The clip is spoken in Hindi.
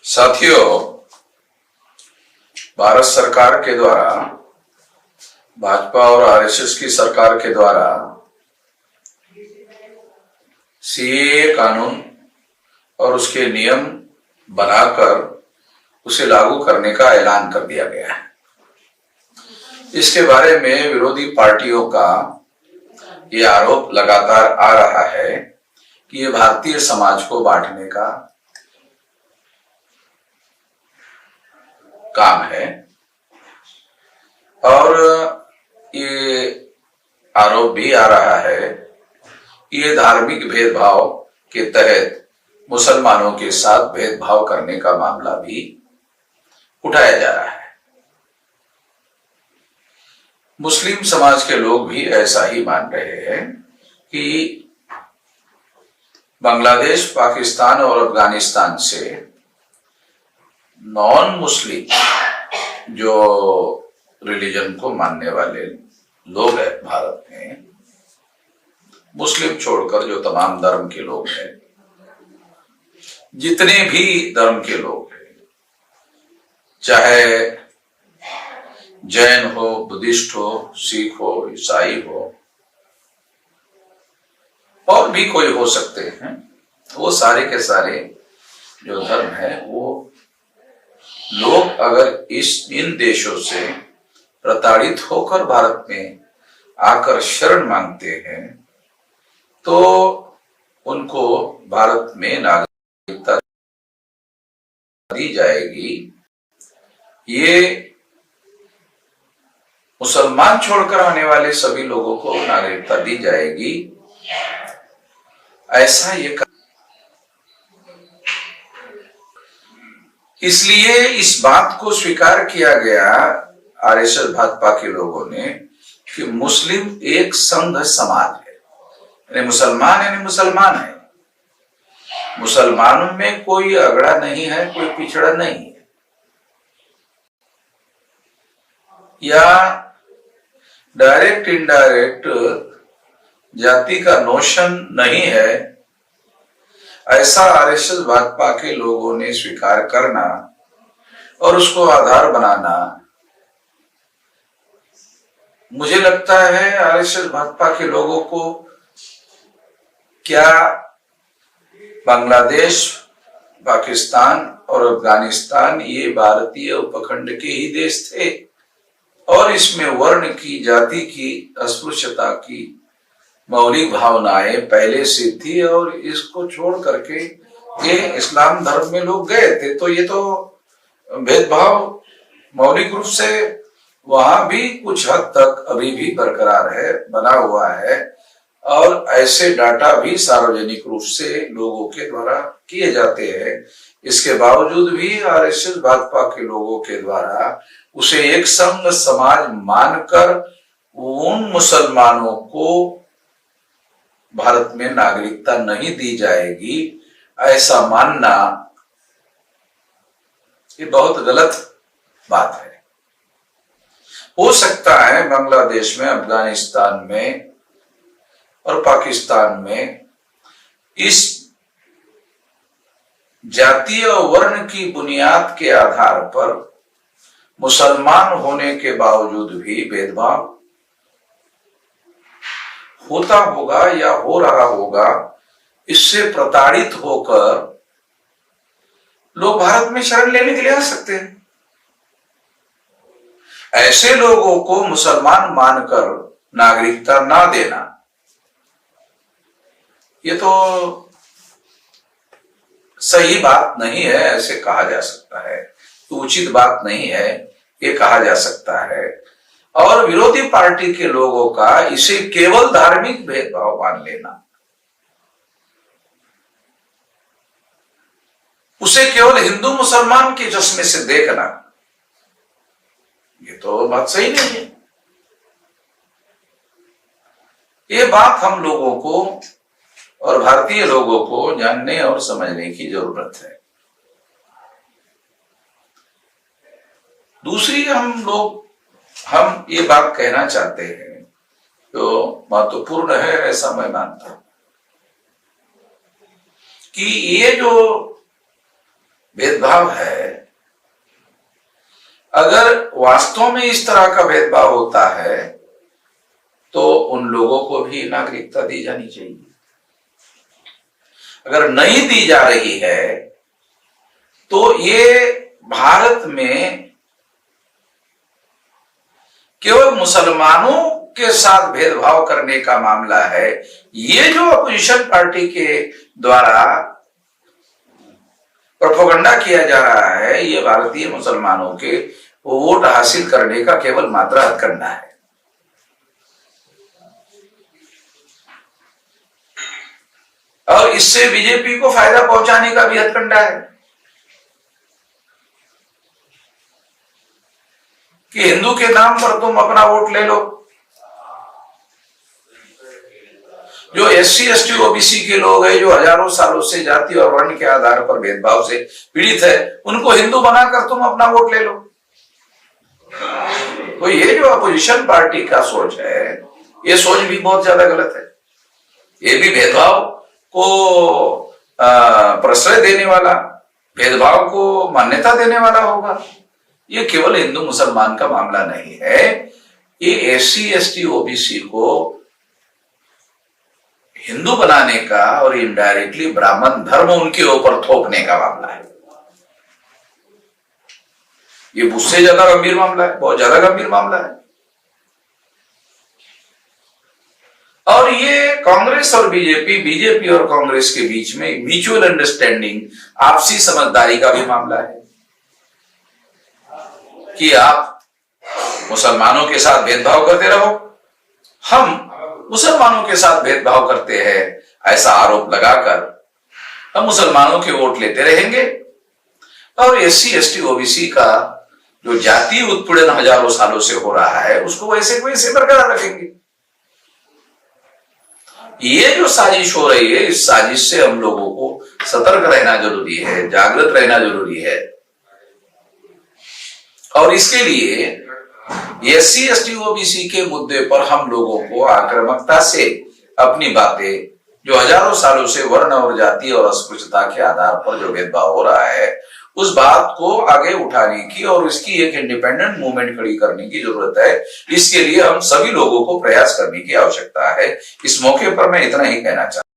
साथियों, भारत सरकार के द्वारा, भाजपा और आरएसएस की सरकार के द्वारा सीएए कानून और उसके नियम बनाकर उसे लागू करने का ऐलान कर दिया गया है। इसके बारे में विरोधी पार्टियों का ये आरोप लगातार आ रहा है कि ये भारतीय समाज को बांटने का काम है और ये आरोप भी आ रहा है कि ये धार्मिक भेदभाव के तहत मुसलमानों के साथ भेदभाव करने का मामला भी उठाया जा रहा है। मुस्लिम समाज के लोग भी ऐसा ही मान रहे हैं कि बांग्लादेश, पाकिस्तान और अफगानिस्तान से नॉन मुस्लिम जो रिलीजन को मानने वाले लोग हैं भारत में, मुस्लिम छोड़कर जो तमाम धर्म के लोग हैं, जितने भी धर्म के लोग हैं, चाहे जैन हो, बुद्धिस्ट हो, सिख हो, ईसाई हो और भी कोई हो सकते हैं, वो सारे के सारे जो धर्म है वो लोग अगर इन देशों से प्रताड़ित होकर भारत में आकर शरण मांगते हैं तो उनको भारत में नागरिकता दी जाएगी। ये मुसलमान छोड़कर आने वाले सभी लोगों को नागरिकता दी जाएगी, ऐसा ये इसलिए इस बात को स्वीकार किया गया आरएसएस भाजपा के लोगों ने कि मुस्लिम एक संघ समाज है, यानी मुसलमान है। मुसलमानों में कोई अगड़ा नहीं है, कोई पिछड़ा नहीं है, या डायरेक्ट इनडायरेक्ट जाति का नोशन नहीं है, ऐसा आरएसएस भाजपा के लोगों ने स्वीकार करना और उसको आधार बनाना, मुझे लगता है आरएसएस भाजपा के लोगों को क्या बांग्लादेश, पाकिस्तान और अफगानिस्तान ये भारतीय उपखंड के ही देश थे और इसमें वर्ण की, जाति की, अस्पृश्यता की मौलिक भावनाएं पहले से थी और इसको छोड़ करके ये इस्लाम धर्म में लोग गए थे, तो ये तो भेदभाव मौलिक रूप से वहां भी कुछ हद तक अभी भी बरकरार है, बना हुआ है और ऐसे डाटा भी सार्वजनिक रूप से लोगों के द्वारा किए जाते हैं। इसके बावजूद भी आरएसएस भाजपा के लोगों के द्वारा उसे एक संघ समाज मानकर उन मुसलमानों को भारत में नागरिकता नहीं दी जाएगी, ऐसा मानना ये बहुत गलत बात है। हो सकता है बांग्लादेश में, अफगानिस्तान में और पाकिस्तान में इस जातीय वर्ण की बुनियाद के आधार पर मुसलमान होने के बावजूद भी भेदभाव होता होगा या हो रहा होगा। इससे प्रताड़ित होकर लोग भारत में शरण लेने के लिए आ सकते हैं। ऐसे लोगों को मुसलमान मानकर नागरिकता ना देना, ये तो सही बात नहीं है, ऐसे कहा जा सकता है, तो उचित बात नहीं है, ये कहा जा सकता है। और विरोधी पार्टी के लोगों का इसे केवल धार्मिक भेदभाव मान लेना, उसे केवल हिंदू मुसलमान के चश्मे से देखना, ये तो बात सही नहीं है। ये बात हम लोगों को और भारतीय लोगों को जानने और समझने की जरूरत है। दूसरी हम ये बात कहना चाहते हैं जो महत्वपूर्ण है, ऐसा मैं मानता हूं कि ये जो भेदभाव है। अगर वास्तव में इस तरह का भेदभाव होता है तो उन लोगों को भी नागरिकता दी जानी चाहिए। अगर नहीं दी जा रही है तो ये भारत में केवल मुसलमानों के साथ भेदभाव करने का मामला है। ये जो अपोजिशन पार्टी के द्वारा प्रोपेगेंडा किया जा रहा है, ये भारतीय मुसलमानों के वोट हासिल करने का केवल मात्र हथकंडा है। और इससे बीजेपी को फायदा पहुंचाने का भी हथकंडा है कि हिंदू के नाम पर तुम अपना वोट ले लो। जो SC ST OBC के लोग हैं, जो हजारों सालों से जाति और वर्ण के आधार पर भेदभाव से पीड़ित है, उनको हिंदू बनाकर तुम अपना वोट ले लो। तो ये जो अपोजिशन पार्टी का सोच है, ये सोच भी बहुत ज्यादा गलत है। ये भी भेदभाव को प्रश्रय देने वाला, भेदभाव को मान्यता देने वाला होगा। ये केवल हिंदू मुसलमान का मामला नहीं है, ये SC ST OBC को हिंदू बनाने का और इनडायरेक्टली ब्राह्मण धर्म उनके ऊपर थोपने का मामला है। ये उससे ज्यादा गंभीर मामला है, बहुत ज्यादा गंभीर मामला है। और ये कांग्रेस और बीजेपी और कांग्रेस के बीच में म्यूचुअल अंडरस्टैंडिंग, आपसी समझदारी का भी मामला है कि आप मुसलमानों के साथ भेदभाव करते रहो, हम मुसलमानों के साथ भेदभाव करते हैं, ऐसा आरोप लगाकर हम मुसलमानों के वोट लेते रहेंगे और SC ST OBC का जो जातीय उत्पीड़न हजारों सालों से हो रहा है उसको वैसे को वैसे बरकरार रखेंगे। ये जो साजिश हो रही है, इस साजिश से हम लोगों को सतर्क रहना जरूरी है, जागृत रहना जरूरी है। और इसके लिए SC ST OBC के मुद्दे पर हम लोगों को आक्रामकता से अपनी बातें, जो हजारों सालों से वर्ण और जाति और अस्पृश्यता के आधार पर जो भेदभाव हो रहा है, उस बात को आगे उठाने की और इसकी एक इंडिपेंडेंट मूवमेंट खड़ी करने की जरूरत है। इसके लिए हम सभी लोगों को प्रयास करने की आवश्यकता है। इस मौके पर मैं इतना ही कहना चाहता हूं।